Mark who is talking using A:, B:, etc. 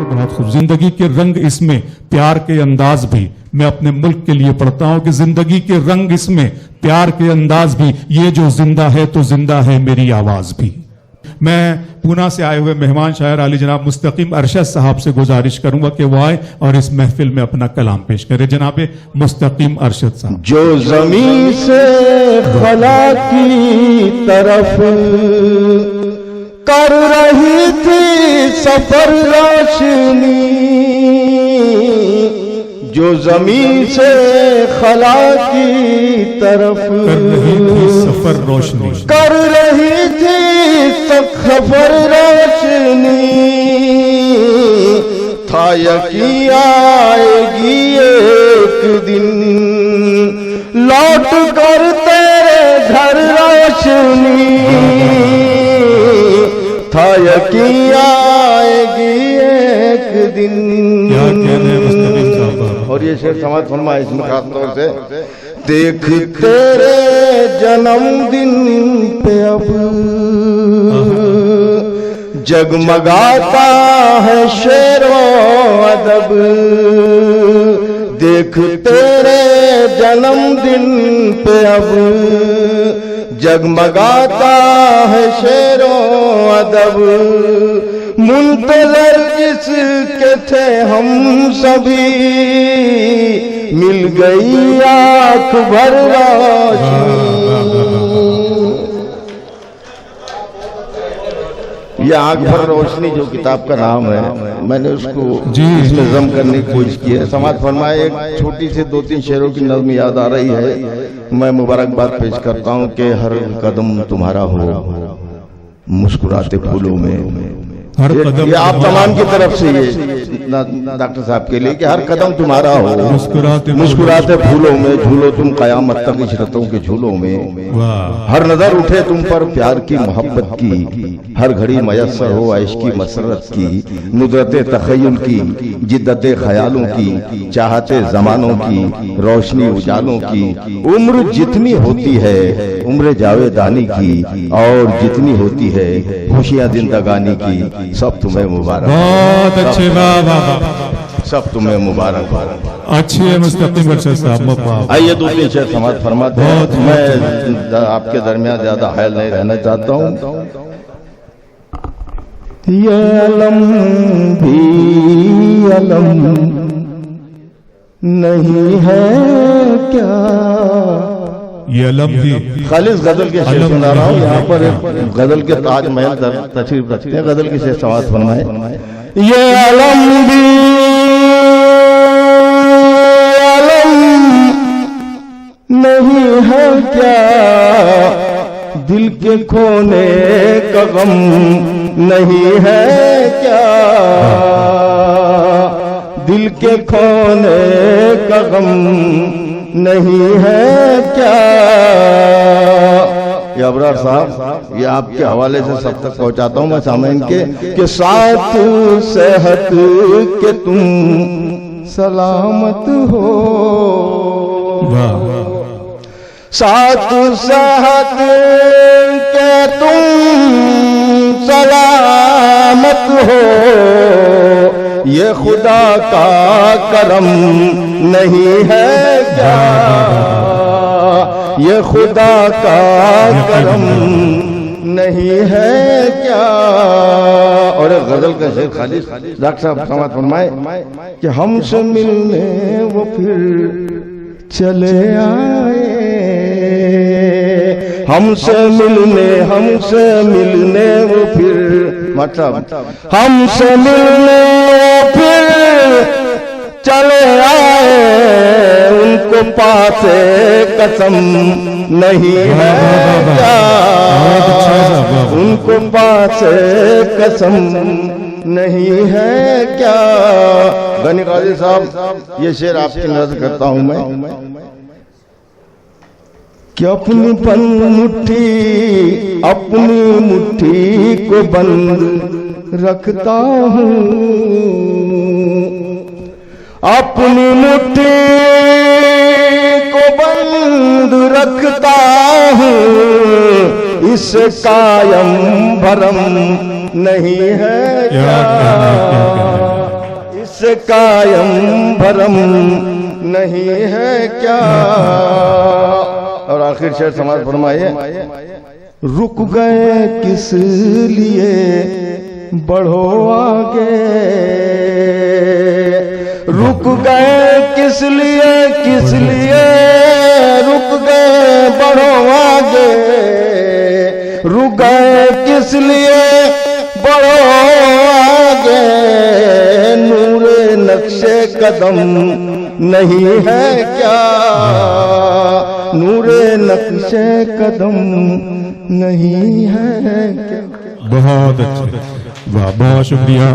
A: बहुत खूब। जिंदगी के रंग इसमें, प्यार के अंदाज भी। मैं अपने मुल्क के लिए पढ़ता हूं कि जिंदगी के रंग इसमें, प्यार के अंदाज भी। ये जो जिंदा है तो जिंदा है मेरी आवाज भी। मैं पूना से आए हुए मेहमान शायर आली जनाब मुस्तकीम अरशद साहब से गुजारिश करूंगा कि वो आए और इस महफिल में अपना कलाम पेश करें। जनाब मुस्तकीम अरशद साहब।
B: जो जमीन से खला की तरफ कर रही थी सफर रोशनी, जो जमीन से खला की तरफ
A: कर रही थी सफर रोशनी,
B: कर रही थी सफर रोशनी, था यकीन आएगी एक दिन लौट कर तेरे घर रोशनी, था यकीन आएगी एक दिन।
A: क्या कहने हैं मुस्तकीम साहब।
B: और ये शेर समाज फरमाए इसमें खास तौर से, देख तेरे जन्मदिन पे अब जगमगाता है शेरो अदब, देख तेरे जन्मदिन पे अब जगमगाता है शेरो अदब, मुंतज़र जिसके थे हम सभी मिल गई आंख भर रोशनी। ये आंख भर रोशनी जो किताब का नाम है, मैंने उसको इसमें जम करने की कोशिश की है। समाज फरमाए एक छोटी सी 2-3 शेरों की नज़्म याद आ रही है। मैं मुबारकबाद पेश करता हूँ कि हर कदम तुम्हारा हो मुस्कुराते फूलों में। ये आप तमाम की तरफ से ये डॉक्टर साहब के लिए कि हर कदम तुम्हारा हो मुस्कुराते फूलों में, झूलो तुम कयामत तक इशरतों के झूलों में, हर नजर उठे तुम पर प्यार की मोहब्बत की, हर घड़ी मयस्सर हो ऐश की मसरत की, नुदरते तखय्युल की, जिद्दते ख्यालों की, चाहते जमानों की, रोशनी उजालों की, उम्र जितनी होती है उम्र जावेदानी की, और जितनी होती है खुशियां जिंदगानी की, सब तुम्हें मुबारक।
A: बहुत अच्छे, वाह वाह वाह,
B: सब तुम्हें मुबारक।
A: अच्छे मुस्तकीम अरशद साहब।
B: आइए 2-3 शेर समाज फरमाते हैं। मैं आपके दरमियान ज्यादा हायल नहीं रहना चाहता हूँ। ये अलम भी अलम नहीं है क्या, ये अलम भी। खालिस गजल के शेर सुना रहा हूँ। यहाँ पर गजल के ताजमहल तशरीफ रखते हैं। गजल के शेर समाज फरमाए, ये अलम भी अलम नहीं है क्या, दिल के खोने का गम नहीं है क्या, दिल के खोने का गम नहीं है क्या। ये अबरार साहब, ये आपके हवाले से सब तक पहुंचाता हूं मैं सामईन के कि साथ सेहत के तुम सलामत हो, साथ सेहत के तुम सलामत हो, ये खुदा का करम नहीं है क्या, ये खुदा का करम नहीं है क्या। और गजल का शेर खालिस डॉक्टर साहब समाज फरमाए कि हमसे मिलने वो फिर चले आए, हमसे मिलने वो फिर, मतलब हमसे मिलने वो फिर चले आए, उनको पासे कसम नहीं है क्या, उनको पासे कसम नहीं है क्या। गनी काजी साहब, ये शेर आपकी नजर करता हूं मैं कि अपनी मुट्ठी को बंद रखता हूँ, अपनी मुट्ठी को बंद रखता हूँ, इससे कायम भरम नहीं है क्या, से कायम भरम नहीं है क्या। और आखिर शेर समाज फरमाइए, रुक गए किस लिए बढ़ो आगे, रुक गए किस लिए रुक गए बढ़ो आगे, रुक गए किस लिए बढ़ो आगे, नूरे नक्शे कदम नहीं है क्या, नूरे नक्शे कदम नहीं है क्या।
A: बहुत अच्छे, वाह, बहुत शुक्रिया।